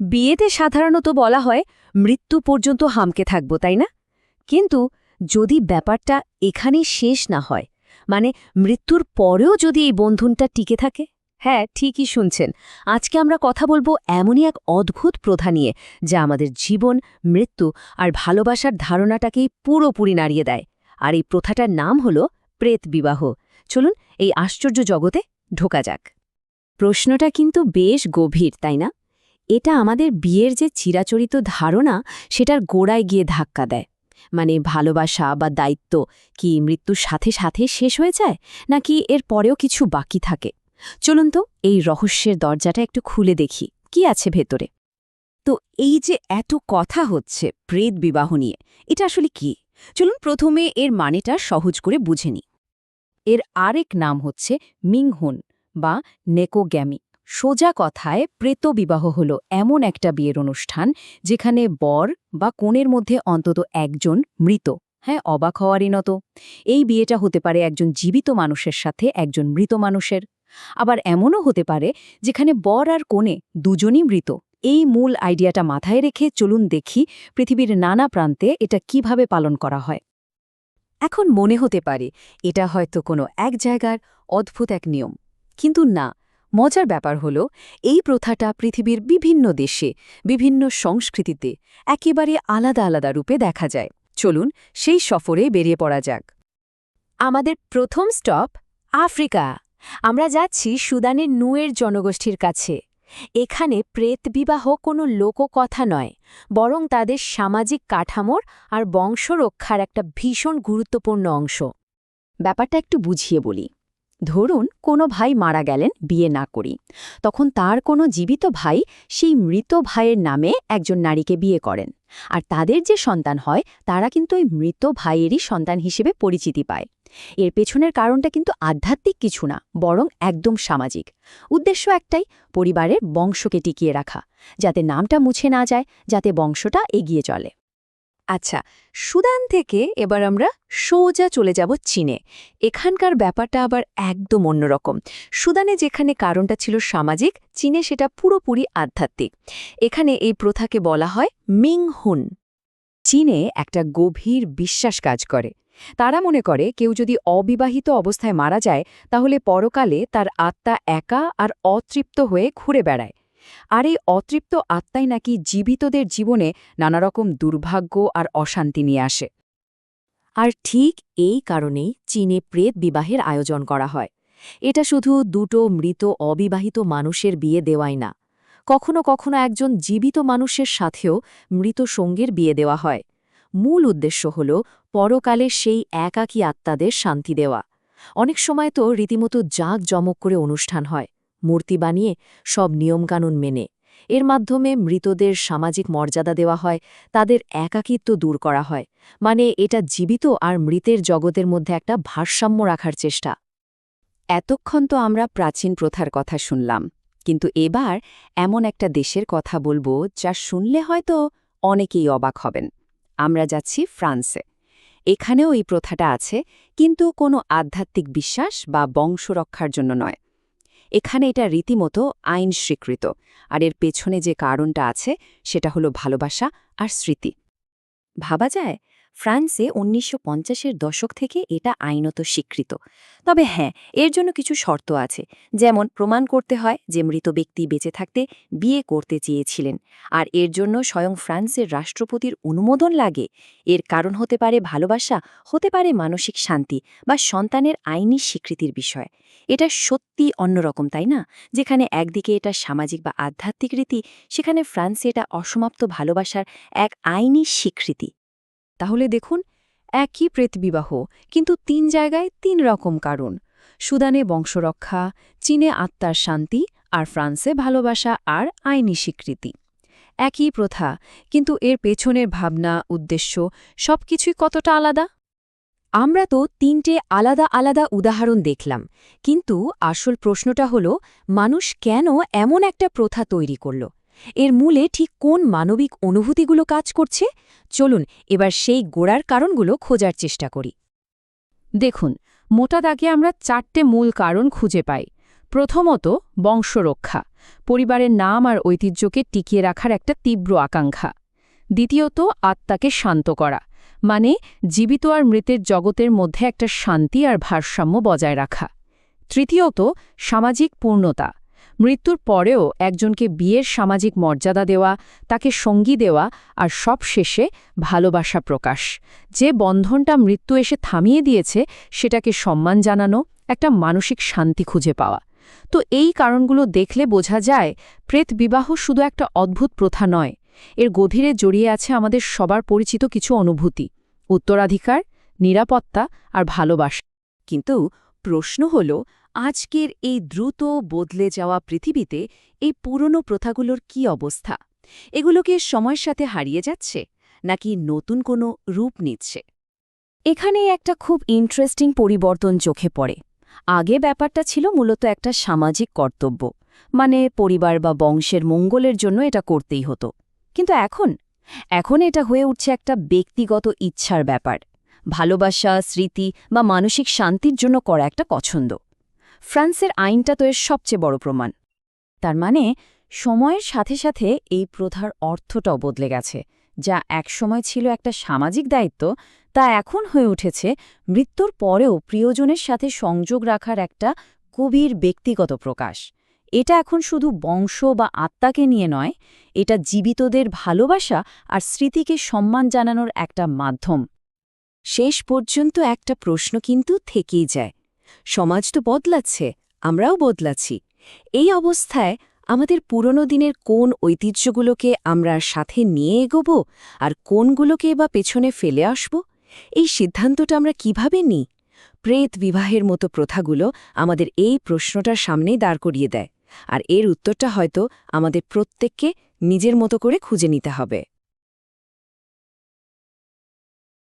বিয়েতে সাধারণত বলা হয় মৃত্যু পর্যন্ত হামকে থাকব, তাই না? কিন্তু যদি ব্যাপারটা এখানেই শেষ না হয়, মানে মৃত্যুর পরেও যদি এই বন্ধনটা টিকে থাকে। হ্যাঁ, ঠিকই শুনছেন। আজকে আমরা কথা বলবো এমনই এক অদ্ভুত প্রথা নিয়ে, যা আমাদের জীবন, মৃত্যু আর ভালোবাসার ধারণাটাকেই পুরোপুরি নাড়িয়ে দেয়। আর এই প্রথাটার নাম হলো প্রেত বিবাহ। চলুন এই আশ্চর্য জগতে ঢোকা যাক। প্রশ্নটা কিন্তু বেশ গভীর, তাই না? এটা আমাদের বিয়ের যে চিরাচরিত ধারণা, সেটার গোড়ায় গিয়ে ধাক্কা দেয়। মানে ভালোবাসা বা দায়িত্ব কি মৃত্যুর সাথে সাথে শেষ হয়ে যায়, নাকি এর পরেও কিছু বাকি থাকে? চলুন তো এই রহস্যের দরজাটা একটু খুলে দেখি কি আছে ভেতরে। তো এই যে এত কথা হচ্ছে প্রেত বিবাহ নিয়ে, এটা আসলে কি? চলুন প্রথমে এর মানেটা সহজ করে বুঝে নিই। এর আরেক নাম হচ্ছে মিংহুন বা নেকোগ্যামি। সোজা কথায় প্রেতবিবাহ হল এমন একটা বিয়ের অনুষ্ঠান যেখানে বর বা কনের মধ্যে অন্তত একজন মৃত। হ্যাঁ, অবাক হওয়ারই নত। এই বিয়েটা হতে পারে একজন জীবিত মানুষের সাথে একজন মৃত মানুষের। আবার এমনও হতে পারে যেখানে বর আর কনে দুজনই মৃত। এই মূল আইডিয়াটা মাথায় রেখে চলুন দেখি পৃথিবীর নানা প্রান্তে এটা কিভাবে পালন করা হয়। এখন মনে হতে পারে এটা হয়তো কোনো এক জায়গার অদ্ভুত এক নিয়ম, কিন্তু না। মজার ব্যাপার হলো এই প্রথাটা পৃথিবীর বিভিন্ন দেশে, বিভিন্ন সংস্কৃতিতে একেবারে আলাদা আলাদা রূপে দেখা যায়। চলুন সেই সফরে বেরিয়ে পড়া যাক। আমাদের প্রথম স্টপ আফ্রিকা। আমরা যাচ্ছি সুদানের নুয়ের জনগোষ্ঠীর কাছে। এখানে প্রেত বিবাহ কোনো লোককথা নয়, বরং তাদের সামাজিক কাঠামোর আর বংশ রক্ষার একটা ভীষণ গুরুত্বপূর্ণ অংশ। ব্যাপারটা একটু বুঝিয়ে বলি। ধরুন কোনো ভাই মারা গেলেন বিয়ে না করি, তখন তার কোনো জীবিত ভাই সেই মৃত ভাইয়ের নামে একজন নারীকে বিয়ে করেন, আর তাদের যে সন্তান হয় তারা কিন্তু ওই মৃত ভাইয়েরই সন্তান হিসেবে পরিচিতি পায়। এর পেছনের কারণটা কিন্তু আধ্যাত্মিক কিছু না, বরং একদম সামাজিক। উদ্দেশ্য একটাই, পরিবারের বংশকে টিকিয়ে রাখা, যাতে নামটা মুছে না যায়, যাতে বংশটা এগিয়ে চলে। আচ্ছা, সুদান থেকে এবার আমরা সোজা চলে যাব চীনে। এখানকার ব্যাপারটা আবার একদম অন্যরকম। সুদানে যেখানে কারণটা ছিল সামাজিক, চীনে সেটা পুরোপুরি আধ্যাত্মিক। এখানে এই প্রথাকে বলা হয় মিংহুন। চীনে একটা গভীর বিশ্বাস কাজ করে। তারা মনে করে কেউ যদি অবিবাহিত অবস্থায় মারা যায়, তাহলে পরকালে তার আত্মা একা আর অতৃপ্ত হয়ে ঘুরে বেড়ায়। আর এই অতৃপ্ত আত্মাই নাকি জীবিতদের জীবনে নানারকম দুর্ভাগ্য আর অশান্তি নিয়ে আসে। আর ঠিক এই কারণেই চীনে প্রেত বিবাহের আয়োজন করা হয়। এটা শুধু দুটো মৃত অবিবাহিত মানুষের বিয়ে দেওয়াই না, কখনো কখনো একজন জীবিত মানুষের সাথেও মৃত সঙ্গীর বিয়ে দেওয়া হয়। মূল উদ্দেশ্য হল পরকালে সেই একাকী আত্মাদের শান্তি দেওয়া। অনেক সময় তো রীতিমতো জাঁকজমক করে অনুষ্ঠান হয়, মূর্তি বানিয়ে, সব নিয়মকানুন মেনে। এর মাধ্যমে মৃতদের সামাজিক মর্যাদা দেওয়া হয়, তাদের একাকিত্ব দূর করা হয়। মানে এটা জীবিত আর মৃতের জগতের মধ্যে একটা ভারসাম্য রাখার চেষ্টা। এতক্ষণ তো আমরা প্রাচীন প্রথার কথা শুনলাম, কিন্তু এবার এমন একটা দেশের কথা বলবো যা শুনলে হয়তো অনেকেই অবাক হবেন। আমরা যাচ্ছি ফ্রান্সে। এখানেও এই প্রথাটা আছে, কিন্তু কোনো আধ্যাত্মিক বিশ্বাস বা বংশ রক্ষার জন্য নয়। এখানে এটা রীতিমতো আইন স্বীকৃত, আর এর পেছনে যে কারণটা আছে সেটা হলো ভালোবাসা আর স্মৃতি। ভাবা যায়, ফ্রান্সে ১৯৫০-এর দশক থেকে এটা আইনত স্বীকৃত। তবে হ্যাঁ, এর জন্য কিছু শর্ত আছে। যেমন প্রমাণ করতে হয় যে মৃত ব্যক্তি বেঁচে থাকতে বিয়ে করতে চেয়েছিলেন, আর এর জন্য স্বয়ং ফ্রান্সের রাষ্ট্রপতির অনুমোদন লাগে। এর কারণ হতে পারে ভালোবাসা, হতে পারে মানসিক শান্তি বা সন্তানের আইনি স্বীকৃতির বিষয়। এটা সত্যি অন্যরকম, তাই না? যেখানে একদিকে এটা সামাজিক বা আধ্যাত্মিক রীতি, সেখানে ফ্রান্সে এটা অসমাপ্ত ভালোবাসার এক আইনি স্বীকৃতি। তাহলে দেখুন, একই প্রেতবিবাহ, কিন্তু ৩ জায়গায় ৩ রকম কারণ। সুদানে বংশরক্ষা, চীনে আত্মার শান্তি, আর ফ্রান্সে ভালোবাসা আর আইনি স্বীকৃতি। একই প্রথা, কিন্তু এর পেছনের ভাবনা, উদ্দেশ্য সবকিছুই কতটা আলাদা। আমরা তো ৩টে আলাদা আলাদা উদাহরণ দেখলাম, কিন্তু আসল প্রশ্নটা হলো, মানুষ কেন এমন একটা প্রথা তৈরি করল? এর মূলে ঠিক কোন মানবিক অনুভূতিগুলো কাজ করছে? চলুন এবার সেই গোড়ার কারণগুলো খোঁজার চেষ্টা করি। দেখুন, মোটা দাগে আমরা ৪টে মূল কারণ খুঁজে পাই। প্রথমত বংশরক্ষা, পরিবারের নাম আর ঐতিহ্যকে টিকিয়ে রাখার একটা তীব্র আকাঙ্ক্ষা। দ্বিতীয়ত আত্মাকে শান্ত করা, মানে জীবিত আর মৃতের জগতের মধ্যে একটা শান্তি আর ভারসাম্য বজায় রাখা। তৃতীয়ত সামাজিক পূর্ণতা, মৃত্যুর পরেও একজনকে বিয়ের সামাজিক মর্যাদা দেওয়া, তাকে সঙ্গী দেওয়া আর সবশেষে ভালোবাসা প্রকাশ। যে বন্ধনটা মৃত্যু এসে থামিয়ে দিয়েছে সেটাকে সম্মান জানানো, একটা মানসিক শান্তি খুঁজে পাওয়া। তো এই কারণগুলো দেখলে বোঝা যায় প্রেত বিবাহ শুধু একটা অদ্ভুত প্রথা নয়, এর গভীরে জড়িয়ে আছে আমাদের সবার পরিচিত কিছু অনুভূতি: উত্তরাধিকার, নিরাপত্তা আর ভালোবাসা। কিন্তু প্রশ্ন হল, আজকের এই দ্রুত বদলে যাওয়া পৃথিবীতে এই পুরনো প্রথাগুলোর কি অবস্থা? এগুলো কি সময়ের সাথে হারিয়ে যাচ্ছে, নাকি নতুন কোনো রূপ নিচ্ছে? এখানে একটা খুব ইন্টারেস্টিং পরিবর্তন চোখে পড়ে। আগে ব্যাপারটা ছিল মূলত একটা সামাজিক কর্তব্য, মানে পরিবার বা বংশের মঙ্গলের জন্য এটা করতেই হতো। কিন্তু এখন এটা হয়ে উঠছে একটা ব্যক্তিগত ইচ্ছার ব্যাপার, ভালোবাসা, স্মৃতি বা মানসিক শান্তির জন্য করা একটা পছন্দ। ফ্রান্সের আইনটা তো এর সবচেয়ে বড় প্রমাণ। তার মানে সময়ের সাথে সাথে এই প্রথার অর্থটাও বদলে গেছে। যা একসময় ছিল একটা সামাজিক দায়িত্ব, তা এখন হয়ে উঠেছে মৃত্যুর পরেও প্রিয়জনের সাথে সংযোগ রাখার একটা গভীর ব্যক্তিগত প্রকাশ। এটা এখন শুধু বংশ বা আত্মাকে নিয়ে নয়, এটা জীবিতদের ভালোবাসা আর স্মৃতিকে সম্মান জানানোর একটা মাধ্যম। শেষ পর্যন্ত একটা প্রশ্ন কিন্তু থেকেই যায়। সমাজ তো বদলাচ্ছে, আমরাও বদলাচ্ছি। এই অবস্থায় আমাদের পুরনো দিনের কোন ঐতিহ্যগুলোকে আমরা সাথে নিয়ে এগোব, আর কোনগুলোকে বা পেছনে ফেলে আসব? এই সিদ্ধান্তটা আমরা কিভাবে নিই? প্রেত বিবাহের মতো প্রথাগুলো আমাদের এই প্রশ্নটার সামনেই দাঁড় করিয়ে দেয়, আর এর উত্তরটা হয়তো আমাদের প্রত্যেককে নিজের মতো করে খুঁজে নিতে হবে।